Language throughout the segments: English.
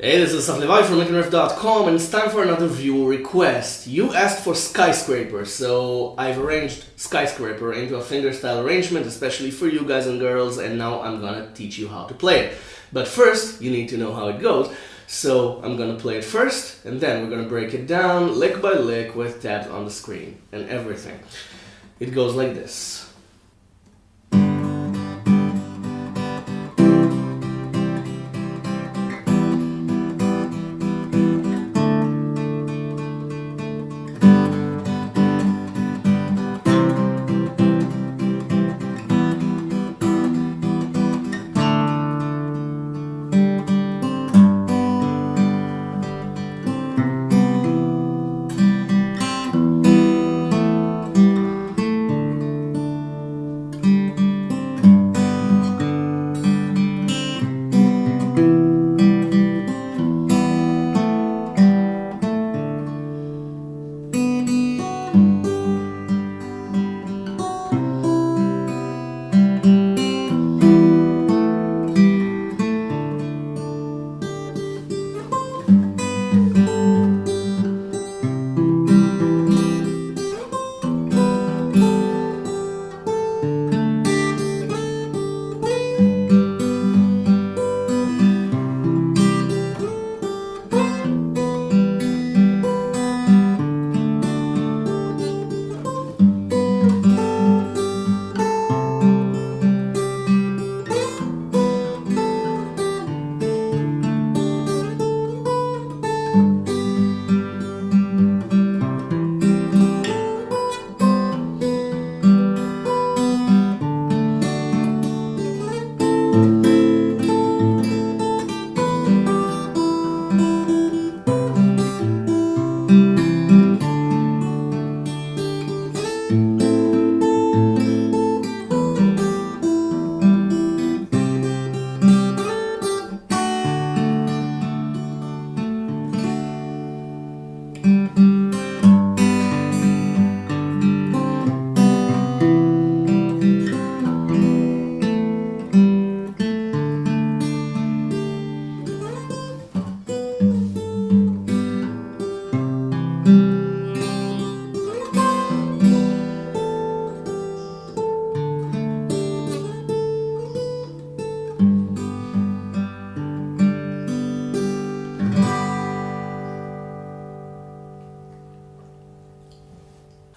Hey, this is Demi from LinkedInRef.com, and it's time for another viewer request. You asked for Skyscraper, so I've arranged Skyscraper into a fingerstyle arrangement, especially for you guys and girls, and now I'm gonna teach you how to play it. But first, you need to know how it goes, so I'm gonna play it first, and then we're gonna break it down lick by lick with tabs on the screen and everything. It goes like this.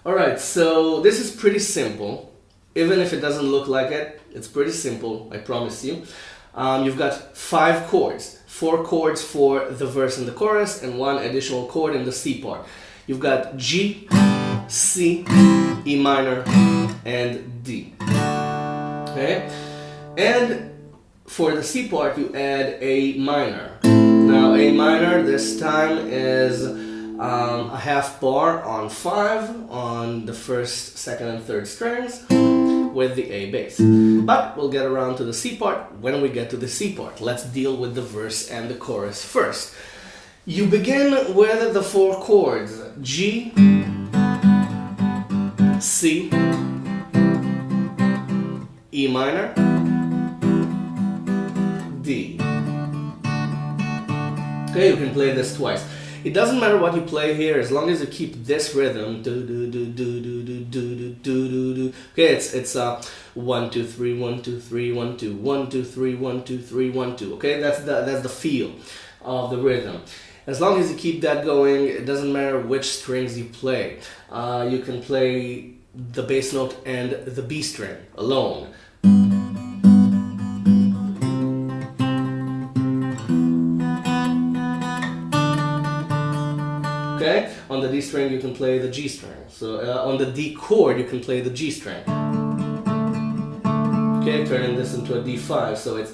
Alright, so this is pretty simple. Even if it doesn't look like it, it's pretty simple, I promise you. You've got 5 chords, 4 chords for the verse and the chorus, and 1 additional chord in the C part. You've got G, C, E minor, and D. Okay? And for the C part, you add A minor. Now, A minor this time is a half bar on 5 on the first, second, and third strings with the A bass. But we'll get around to the C part when we get to the C part. Let's deal with the verse and the chorus first. You begin with the 4 chords: G, C, E minor, D. Okay, you can play this twice. It doesn't matter what you play here, as long as you keep this rhythm. Do do do do do do do do do do. Okay, it's 1 2 3 1 2 3 1 2 1 2 3 1 2 3 1 2. Okay, that's the feel of the rhythm. As long as you keep that going, it doesn't matter which strings you play. You can play the bass note and the B string alone. Okay, on the D string you can play the G string. So on the D chord you can play the G string. Okay, turning this into a D5, so it's...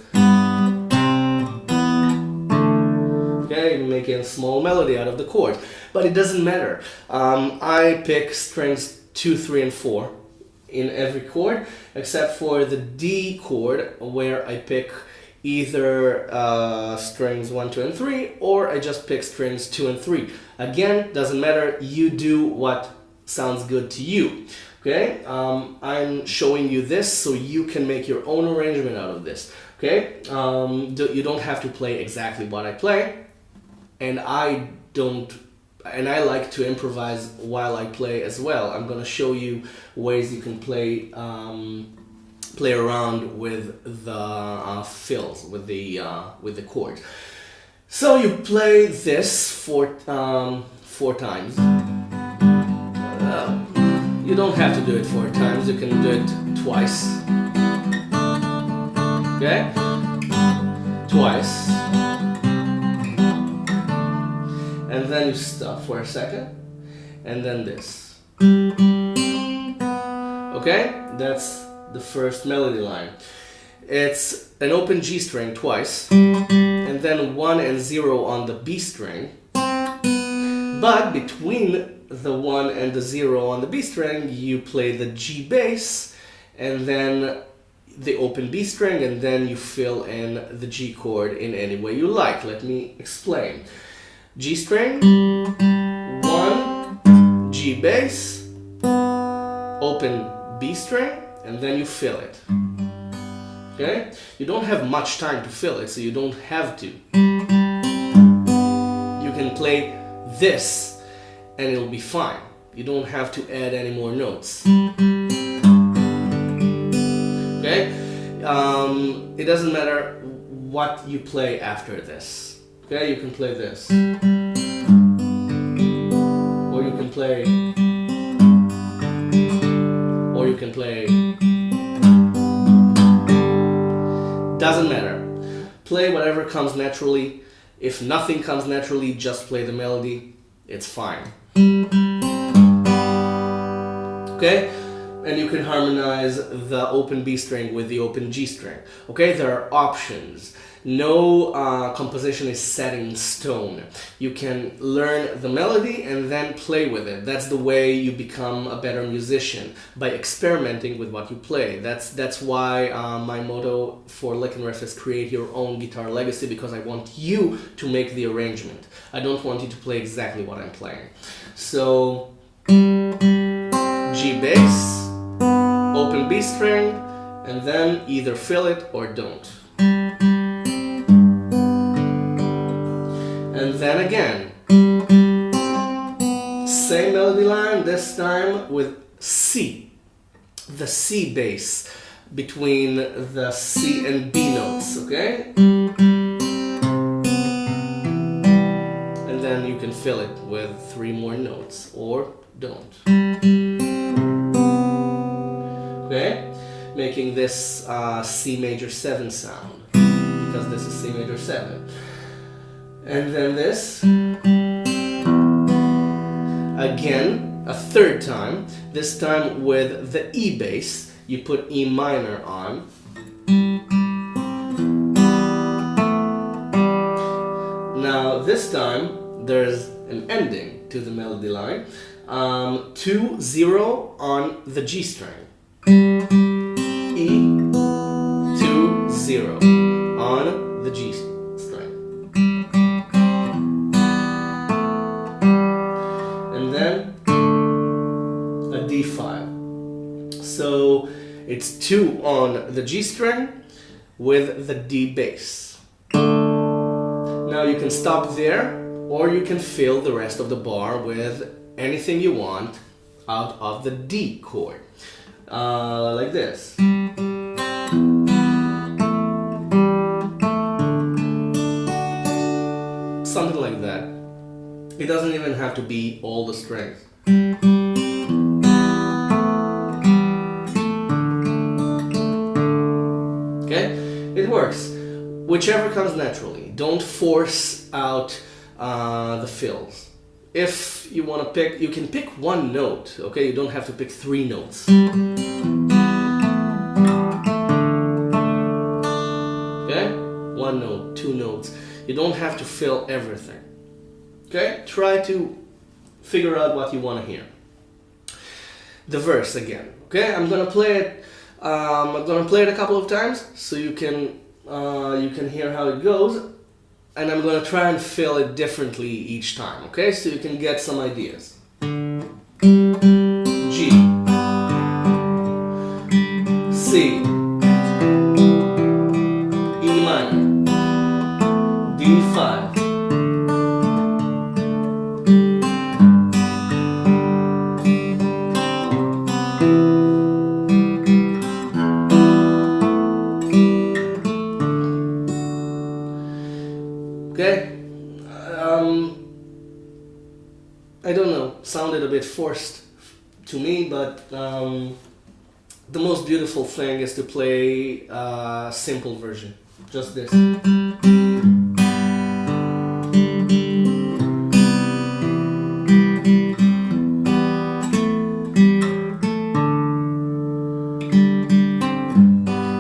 Okay, making a small melody out of the chord. But it doesn't matter. I pick strings 2, 3, and 4 in every chord, except for the D chord, where I pick either strings 1, 2, and 3, or I just pick strings 2 and 3. Again, doesn't matter, you do what sounds good to you. Okay, I'm showing you this so you can make your own arrangement out of this. Okay, you don't have to play exactly what I play. and I like to improvise while I play as well. I'm gonna show you ways you can play around with the fills, with the chords. So you play this four times. You don't have to do it 4 times. You can do it twice. Okay? Twice. And then you stop for a second. And then this. Okay? That's the first melody line. It's an open G string twice. And then 1 and 0 on the B string. But between the 1 and the 0 on the B string, you play the G bass, and then the open B string, and then you fill in the G chord in any way you like. Let me explain. G string, 1, G bass, open B string, and then you fill it. Okay? You don't have much time to fill it, so you don't have to. You can play this and it'll be fine. You don't have to add any more notes. Okay? It doesn't matter what you play after this. Okay? You can play this. Or you can play. Or you can play. Doesn't matter. Play whatever comes naturally. If nothing comes naturally, just play the melody. It's fine. Okay? And you can harmonize the open B string with the open G string. Okay? There are options. No composition is set in stone. You can learn the melody and then play with it. That's the way you become a better musician, by experimenting with what you play. That's why my motto for Lick and Riff is create your own guitar legacy, because I want you to make the arrangement. I don't want you to play exactly what I'm playing. So G bass, open B string, and then either fill it or don't. And then again, same melody line, this time with C. The C bass between the C and B notes, okay? And then you can fill it with 3 more notes, or don't. Okay? Making this C major 7 sound, because this is C major 7. And then this. Again, a 3rd time, this time with the E bass. You put E minor on. Now this time, there's an ending to the melody line. 2, 0 on the G string. E, 2, 0 on the G string. And then a D5. So it's 2 on the G string with the D bass. Now you can stop there, or you can fill the rest of the bar with anything you want out of the D chord. Like this. Something like that. It doesn't even have to be all the strings. Okay? It works. Whichever comes naturally. Don't force out the fills. If you want to pick, you can pick 1 note, okay? You don't have to pick 3 notes. Okay? 1 note, 2 notes. You don't have to fill everything. Okay? Try to figure out what you want to hear. The verse again. Okay? I'm gonna play it. I'm gonna play it a couple of times so you can hear how it goes. And I'm gonna try and fill it differently each time, okay? So you can get some ideas. G, C, E minor, D5, little bit forced to me, but the most beautiful thing is to play a simple version, just this.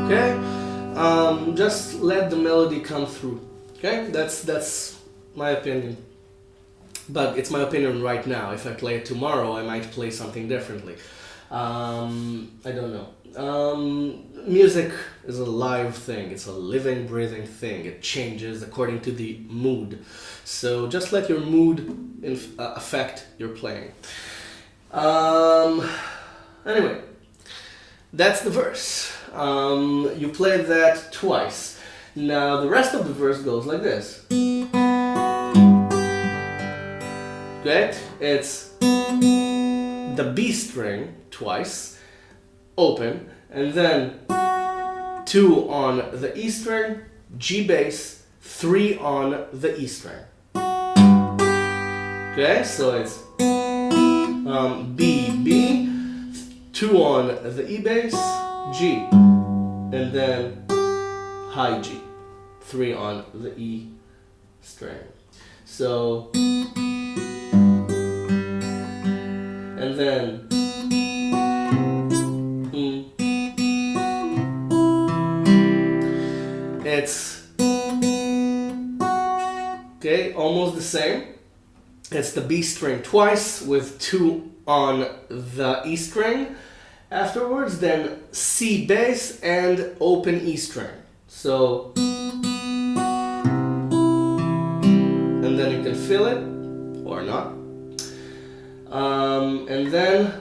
Okay, just let the melody come through. Okay, that's my opinion. But it's my opinion right now. If I play it tomorrow, I might play something differently. I don't know. Music is a live thing. It's a living, breathing thing. It changes according to the mood. So just let your mood affect your playing. Anyway, that's the verse. You played that twice. Now the rest of the verse goes like this. Okay, it's the B string twice, open, and then 2 on the E string, G bass, 3 on the E string. Okay, so it's B, B, 2 on the E bass, G, and then high G, 3 on the E string. So, and then it's okay, almost the same. It's the B string twice with 2 on the E string afterwards, then C bass and open E string. So, and then you can fill it or not. And then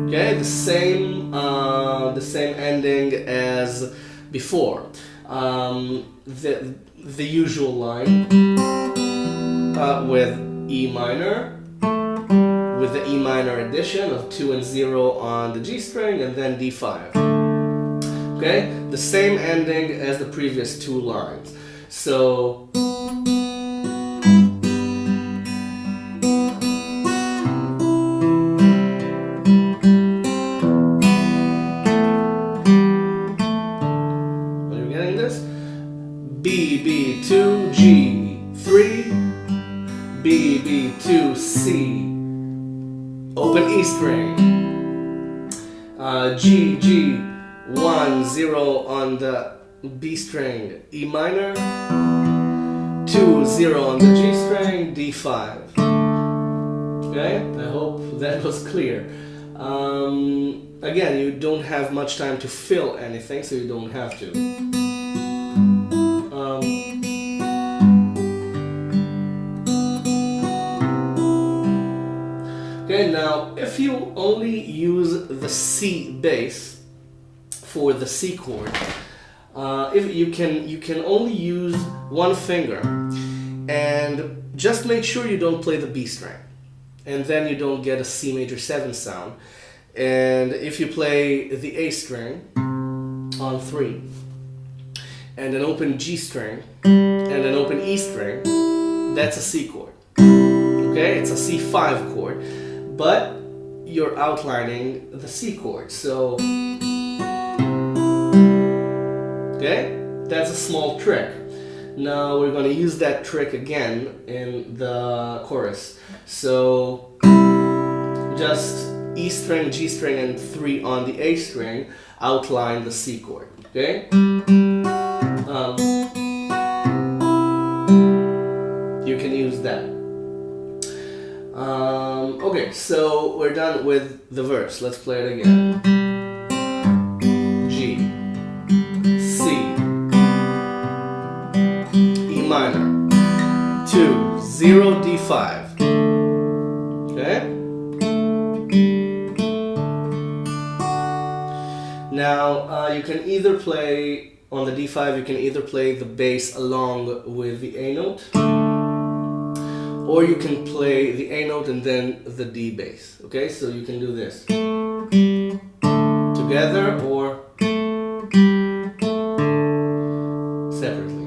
okay, the same ending as before. The usual line with E minor, with the E minor addition of 2 and 0 on the G string, and then D5. Okay, the same ending as the previous 2 lines. So B, B2, G, 3, B, B2, C, open E string, G, G, 1, 0 on the B string, E minor, 2, 0 on the G string, D5. Okay, I hope that was clear. Again, you don't have much time to fill anything, so you don't have to. Okay, now if you only use the C bass for the C chord, if you can only use one finger, and just make sure you don't play the B string, and then you don't get a C major 7 sound. And if you play the A string on 3, and an open G string, and an open E string, that's a C chord. Okay, it's a C5 chord, but you're outlining the C chord. So, okay, that's a small trick. Now we're going to use that trick again in the chorus. So, just E string, G string, and 3 on the A string outline the C chord. Okay? You can use that. Okay, so we're done with the verse. Let's play it again. G, C, E minor, 2, 0, D5. Okay? Now, you can either play, on the D5, you can either play the bass along with the A note, or you can play the A note and then the D bass. Okay, so you can do this together or separately.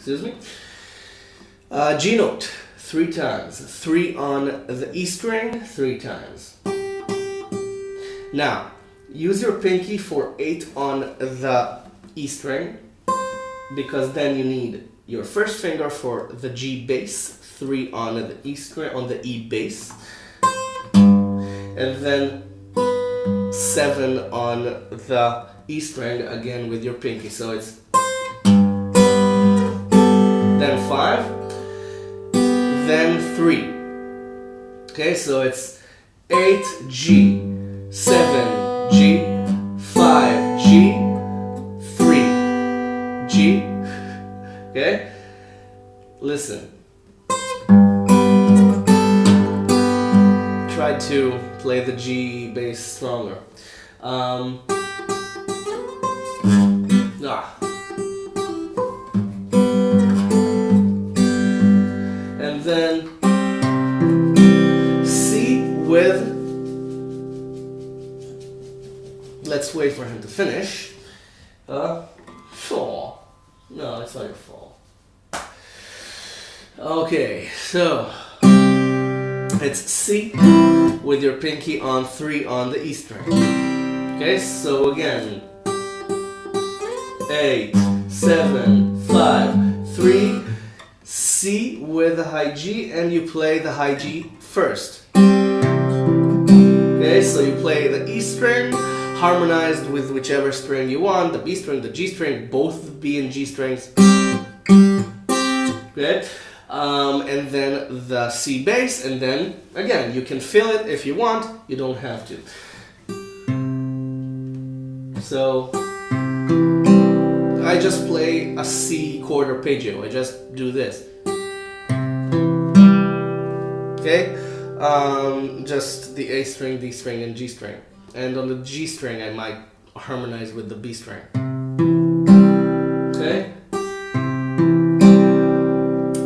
excuse me. G note, 3 times. 3 on the E string, 3 times. Now, use your pinky for 8 on the E string, because then you need your first finger for the G bass, 3 on the E string, on the E bass, and then 7 on the E string again with your pinky. So it's then 5, then 3. Okay, so it's 8G, 7G, 5G, 3G. Okay? Listen. Try to play the G bass stronger. And then C with, let's wait for him to finish. Four. No, it's not your fault. Okay, so it's C with your pinky on 3 on the E string. Okay, so again, 8, 7, 5, 3, C with the high G, and you play the high G first. Okay, so you play the E string harmonized with whichever string you want, the B string, the G string, both the B and G strings. Okay, and then the C bass, and then again you can fill it if you want, you don't have to. So I just play a C chord arpeggio, I just do this. Okay, just the A string, D string, and G string. And on the G string I might harmonize with the B string. Okay?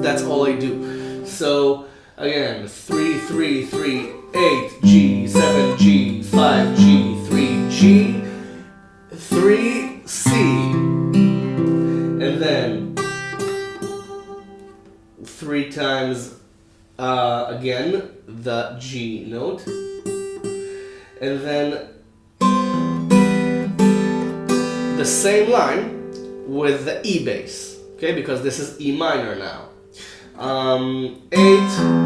That's all I do. So again, 3, 3, 3, 8, G, 7, G, 5, G, 3, G, 3, C. And then 3 times again the G note. And then the same line with the E bass, okay, because this is E minor now. 8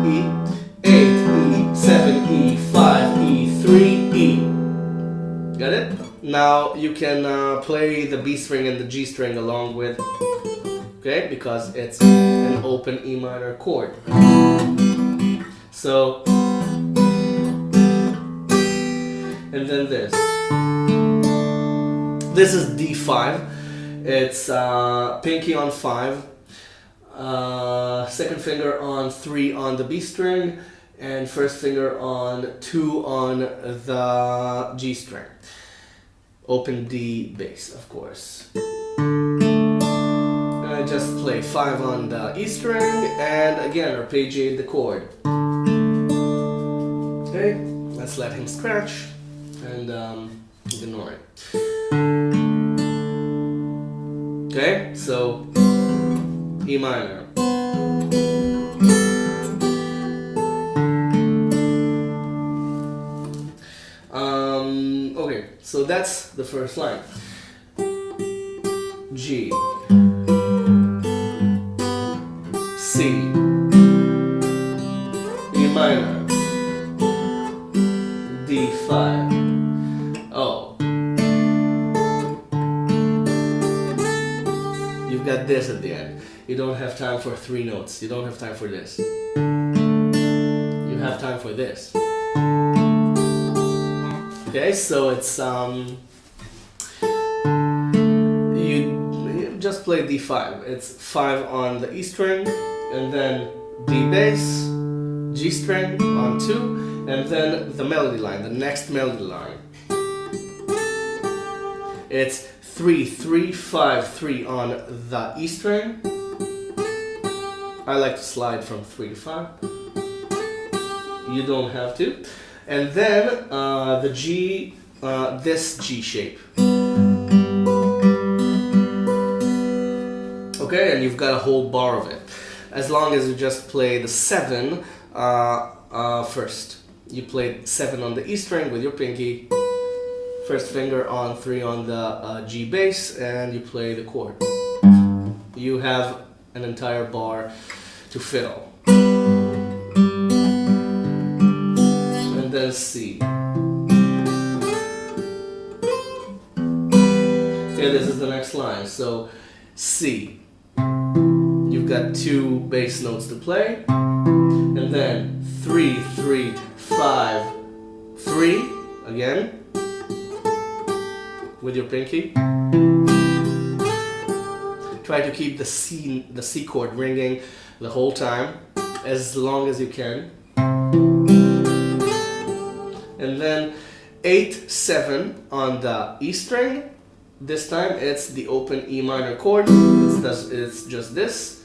E, 8 E, 7 E, 5 E, 3 E. Got it? Now you can play the B string and the G string along with, okay, because it's an open E minor chord. So, and then this. This is D5. It's pinky on 5, second finger on 3 on the B string, and first finger on 2 on the G string. Open D bass, of course. And I just play 5 on the E string, and again arpeggiate the chord. Okay, let's let him scratch and ignore it. Okay, so E minor. Okay, so that's the first line. G, C, E minor, D5. Oh, you've got this at the end. You don't have time for 3 notes. You don't have time for this. You have time for this. Okay, so it's you just play D5. It's 5 on the E string, and then D bass, G string on 2, and then the melody line, the next melody line. It's 3, 3, 5, 3 on the E string. I like to slide from 3 to 5. You don't have to. And then the G, this G shape. Okay, and you've got a whole bar of it. As long as you just play the 7 first. You play 7 on the E string with your pinky, first finger on 3 on the G bass, and you play the chord. You have an entire bar to fill. And then C. Okay, this is the next line. So C. You've got 2 bass notes to play, and then 3, 3, 5, 3 again with your pinky. Try to keep the C chord ringing the whole time, as long as you can. And then 8, 7 on the E string. This time it's the open E minor chord. It's just this.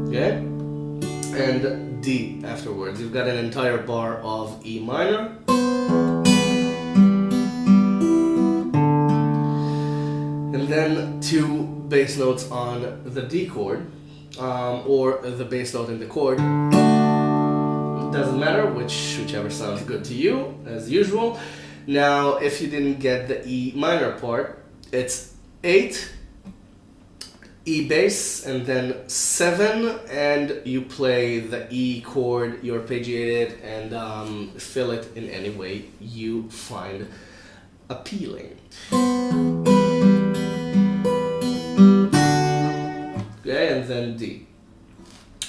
Okay? And D afterwards. You've got an entire bar of E minor. And then 2 bass notes on the D chord, or the bass note in the chord. Doesn't matter, whichever sounds good to you, as usual. Now, if you didn't get the E minor part, it's 8 E bass and then 7, and you play the E chord, you arpeggiate it, and fill it in any way you find appealing. Okay, and then D.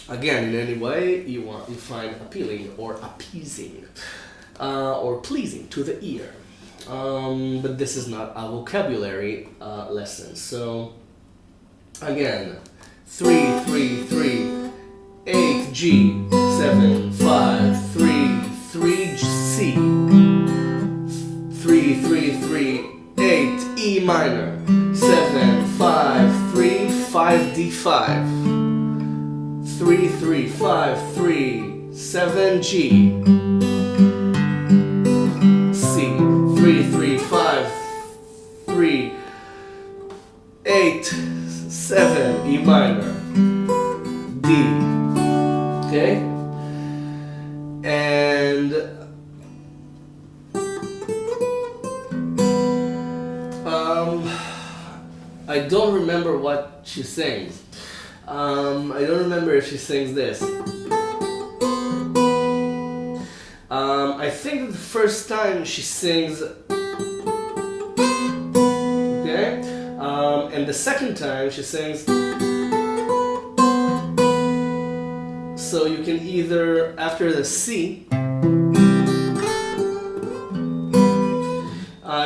Again, in any way you find appealing or appeasing or pleasing to the ear. But this is not a vocabulary lesson. So again, 3, 3, 3, 8 G, 7, 5, 3, 3 C, 3, 3, 3, 8 E minor, 7, 5, 3, 5 D5. 3, 3, 5, 3, 7 G, C, 3, 3, 5, 3, 8, 7 E minor, D. Okay? And I don't remember what she sings. I don't remember if she sings this. I think the first time she sings, okay, and the second time she sings. So you can either, after the C,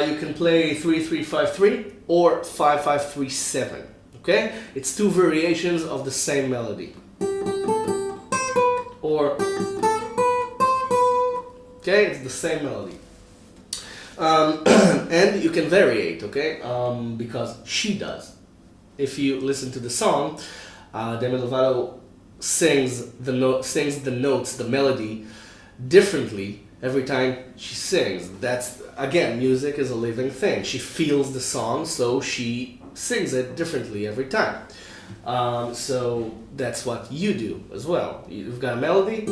you can play 3, 3, 5, 3 or 5, 5, 3, 7. Okay? It's 2 variations of the same melody. Or, okay, it's the same melody. And you can variate, okay? Because she does. If you listen to the song, Demi Lovato sings the notes, the melody, differently every time she sings. That's, again, music is a living thing. She feels the song, so she sings it differently every time. So that's what you do as well. You've got a melody,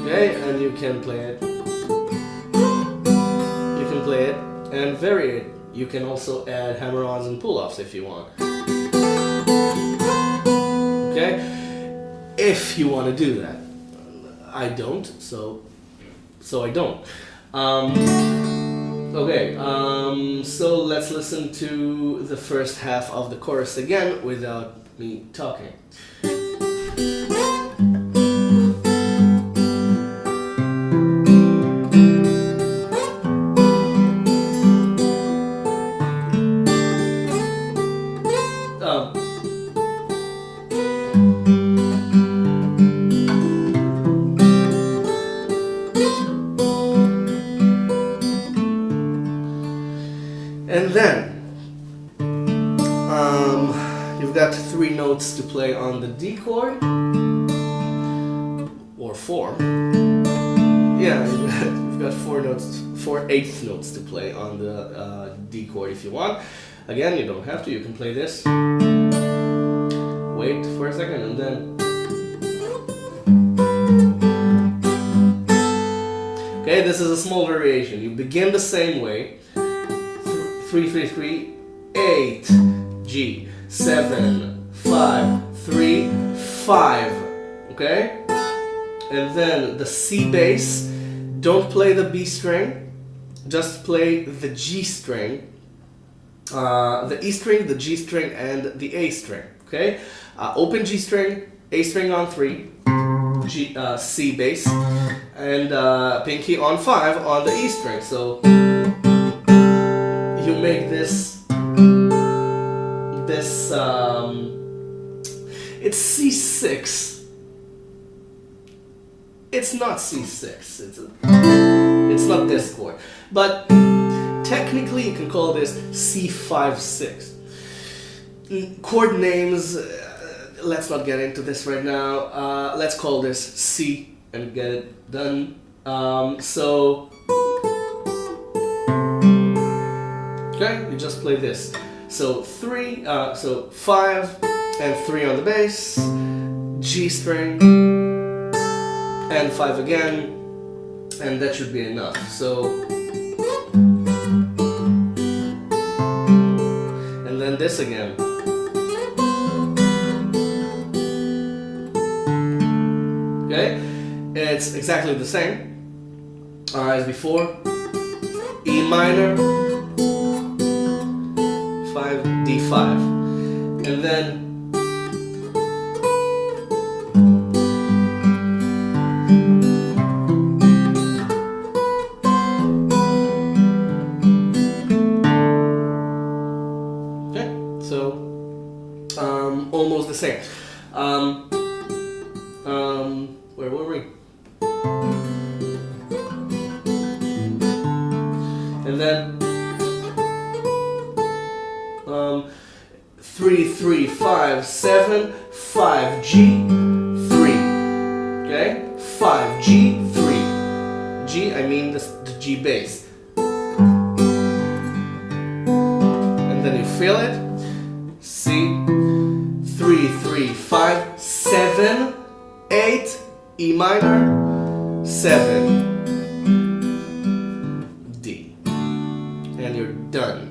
okay, and you can play it. You can play it and vary it. You can also add hammer-ons and pull-offs if you want. Okay, if you want to do that. I don't, so I don't. Okay, so let's listen to the first half of the chorus again without me talking. And then you've got 3 notes to play on the D chord, or 4. Yeah, you've got four eighth notes to play on the D chord if you want. Again, you don't have to, you can play this. Wait for a second and then. Okay, this is a small variation. You begin the same way. 3, 3, 3, 8, G, 7, 5, 3, 5. Okay? And then the C bass, don't play the B string, just play the G string, the E string, the G string, and the A string. Okay? Open G string, A string on 3, G, C bass, and pinky on 5 on the E string. So you make this it's C6. It's not C6. It's not this chord, but technically you can call this C5-6. Chord names. Let's not get into this right now. Let's call this C and get it done. Okay, you just play this. So 3, so 5 and 3 on the bass, G string, and 5 again, and that should be enough. So, and then this again. Okay, it's exactly the same as before. E minor, 5, D5, and then okay, so almost the same. Where were we? And then 3, 3, 5, 7, 5, G, 3. Okay? 5, G, 3. G, I mean the G bass. And then you feel it. C, 3, 3, 5, 7, 8, E minor, 7, D. And you're done.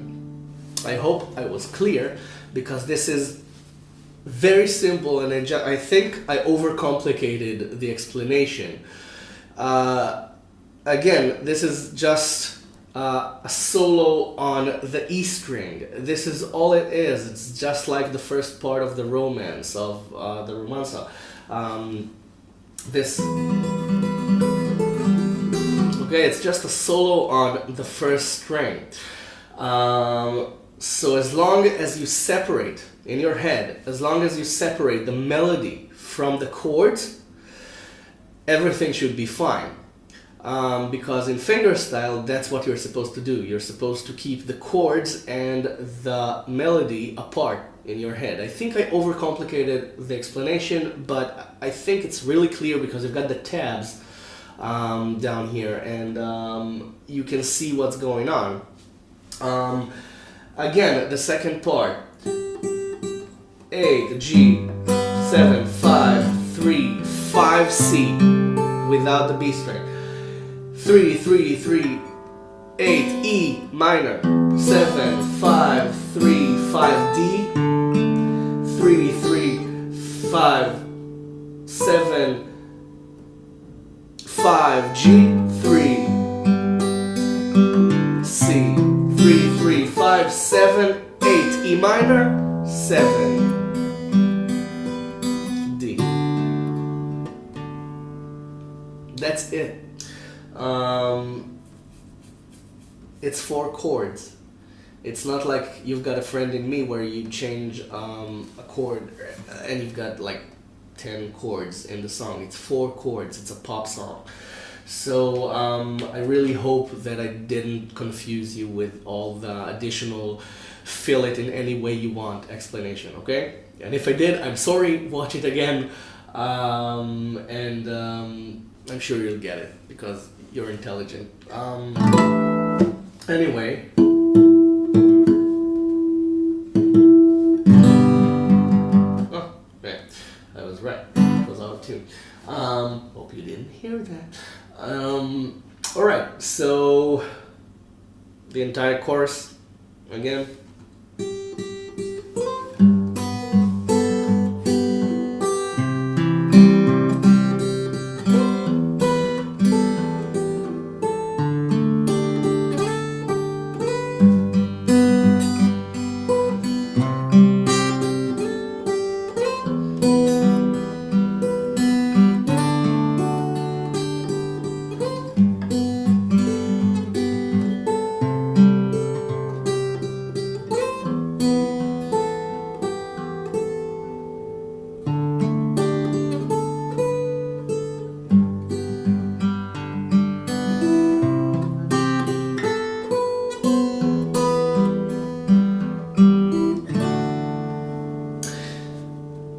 I hope I was clear, because this is very simple and I think I overcomplicated the explanation. Again, this is just a solo on the E string. This is all it is. It's just like the first part of the romance, of the romanza. Okay, it's just a solo on the first string. So as long as you separate in your head, as long as you separate the melody from the chords, everything should be fine. Because in fingerstyle, that's what you're supposed to do. You're supposed to keep the chords and the melody apart in your head. I think I overcomplicated the explanation, but I think it's really clear because you've got the tabs down here, and you can see what's going on. Again, the second part, 8, G, 7, 5, 3, 5, C, without the B string, 3, 3, 3, 8, E minor, 7, 5, 3, 5, D, 3, 3, 5, 7, 5, G, 3, C, 3, 3, 5, 7, 8, E minor, 7, D. That's it. It's 4 chords. It's not like You've Got a Friend in Me where you change a chord and you've got like 10 chords in the song. It's 4 chords. It's a pop song. So I really hope that I didn't confuse you with all the additional fill it in any way you want explanation, okay? And if I did, I'm sorry, watch it again, and I'm sure you'll get it, because you're intelligent. Anyway. Oh, right. I was right. It was out of tune. Hope you didn't hear that. Alright, so the entire chorus again.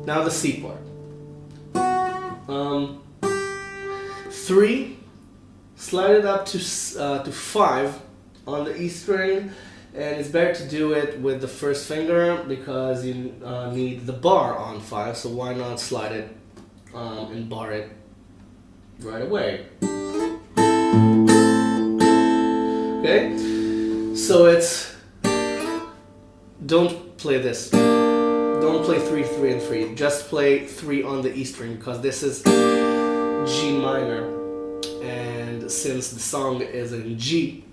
Now the C part. 3, slide it up to 5 on the E string, and it's better to do it with the first finger because you need the bar on 5, so why not slide it and bar it right away. Okay, so it's, don't play this. Don't play 3, 3, and 3. Just play 3 on the E string because this is G minor, and since the song is in G,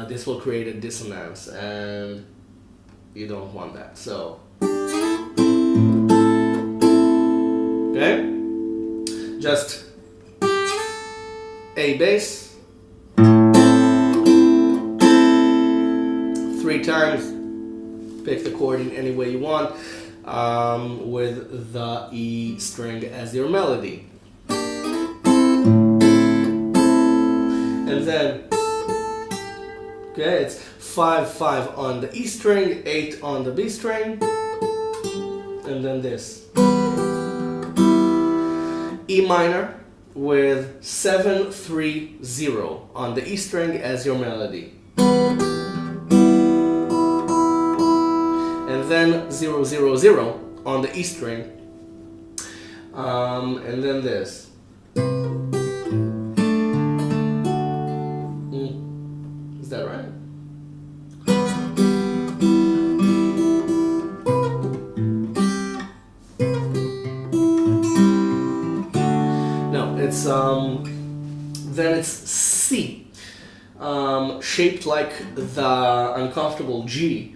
this will create a dissonance, and you don't want that. So, okay, just A bass 3 times. Pick the chord in any way you want, with the E string as your melody. And then, okay, it's 5, 5 on the E string, 8 on the B string, and then this. E minor with 7, 3, 0 on the E string as your melody. And then 0, 0, 0 on the E string, and then this. Is that right? No, it's then it's C, shaped like the uncomfortable G.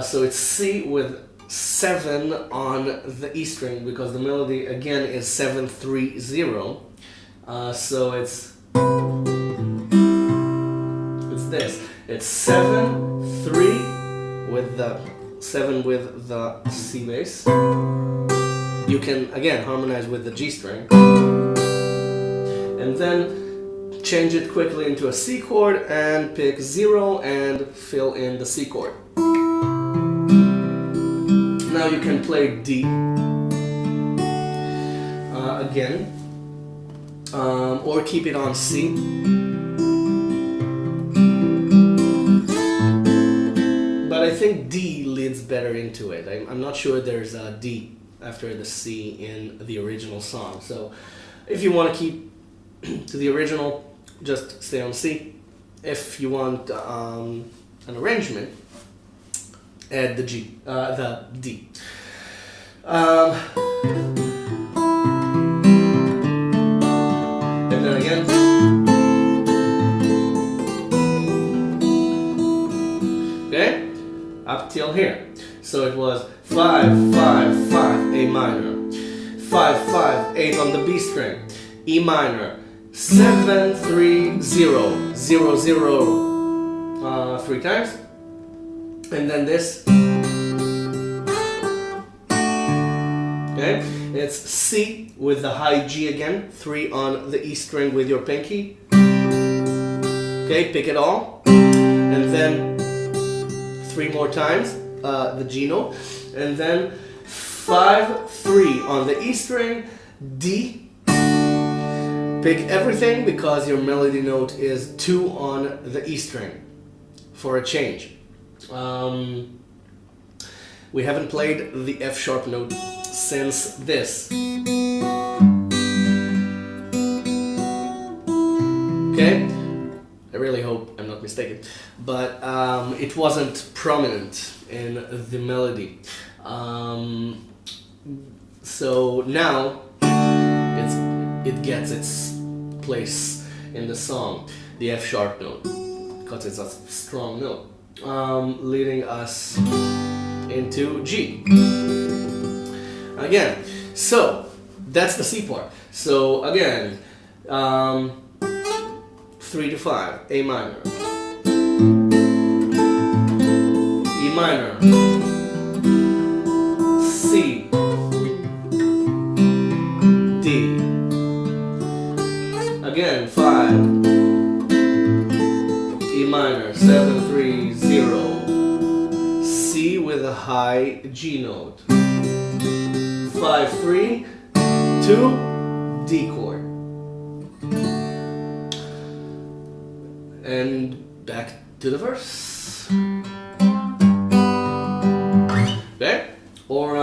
So it's C with 7 on the E string because the melody again is 7, 3, 0. So it's this. It's 7, 3 with the 7 with the C bass. You can again harmonize with the G string, and then change it quickly into a C chord and pick 0 and fill in the C chord. Now you can play D again, or keep it on C. But I think D leads better into it. I'm not sure there's a D after the C in the original song. So if you want to keep to the original, just stay on C. If you want an arrangement, add the G, the D. And then again. Okay, up till here. So it was 5, 5, 5, A minor, 5, 5, 8 on the B string, E minor, 7, 3, 0, 0, 0, 3 times. And then this. Okay, it's C with the high G again, 3 on the E string with your pinky. Okay, pick it all, and then 3 more times the G note, and then 5, 3 on the E string, D, Pick everything because your melody note is 2 on the E string for a change. We haven't played the F sharp note since this. Okay? I really hope I'm not mistaken. But it wasn't prominent in the melody. So now it gets its place in the song, the F sharp note, because it's a strong note, leading us into G. Again, so that's the C part. So again, 3 to 5, A minor, E minor, C, D. Again, 5, E minor, 7, 3, 0. C with a high G note. 5, 3, 2, D chord. And back to the verse. Okay? Or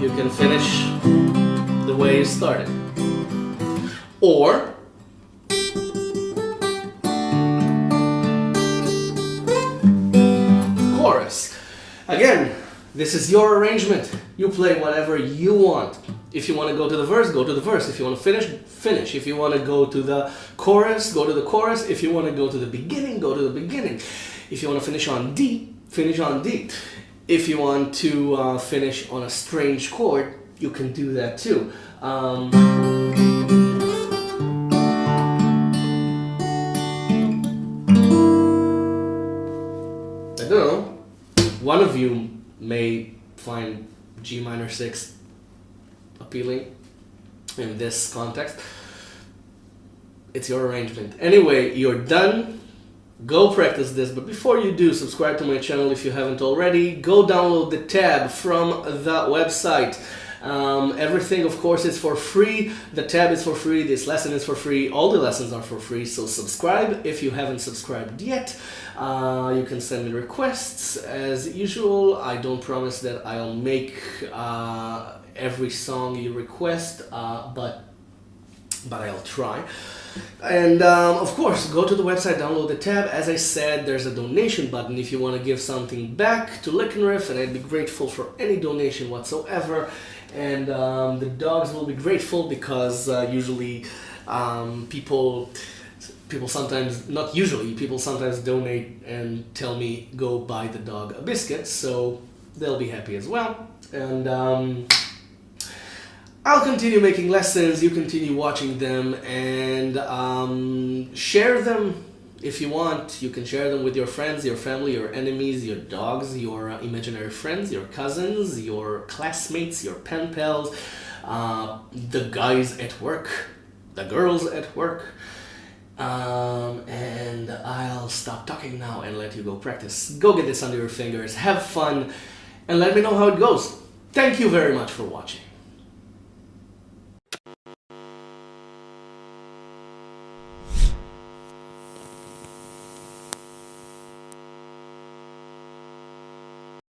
you can finish the way you started. Or chorus. Again, this is your arrangement. You play whatever you want. If you want to go to the verse, go to the verse. If you want to finish, finish. If you want to go to the chorus, go to the chorus. If you want to go to the beginning, go to the beginning. If you want to finish on D, finish on D. If you want to finish on a strange chord, you can do that too. I don't know. One of you may find G minor 6 appealing in this context. It's your arrangement. Anyway, you're done. Go practice this, but before you do, subscribe to my channel if you haven't already. Go download the tab from the website. Everything, of course, is for free. The tab is for free. This lesson is for free. All the lessons are for free. So subscribe if you haven't subscribed yet. You can send me requests as usual. I don't promise that I'll make every song you request, but I'll try. And of course, go to the website, download the tab. As I said, there's a donation button if you want to give something back to Lickenriff, and I'd be grateful for any donation whatsoever. And the dogs will be grateful because usually people sometimes, not usually, people sometimes donate and tell me go buy the dog a biscuit, so they'll be happy as well. And I'll continue making lessons, you continue watching them, and share them if you want. You can share them with your friends, your family, your enemies, your dogs, your imaginary friends, your cousins, your classmates, your pen pals, the guys at work, the girls at work. And I'll stop talking now and let you go practice. Go get this under your fingers, have fun, and let me know how it goes. Thank you very much for watching.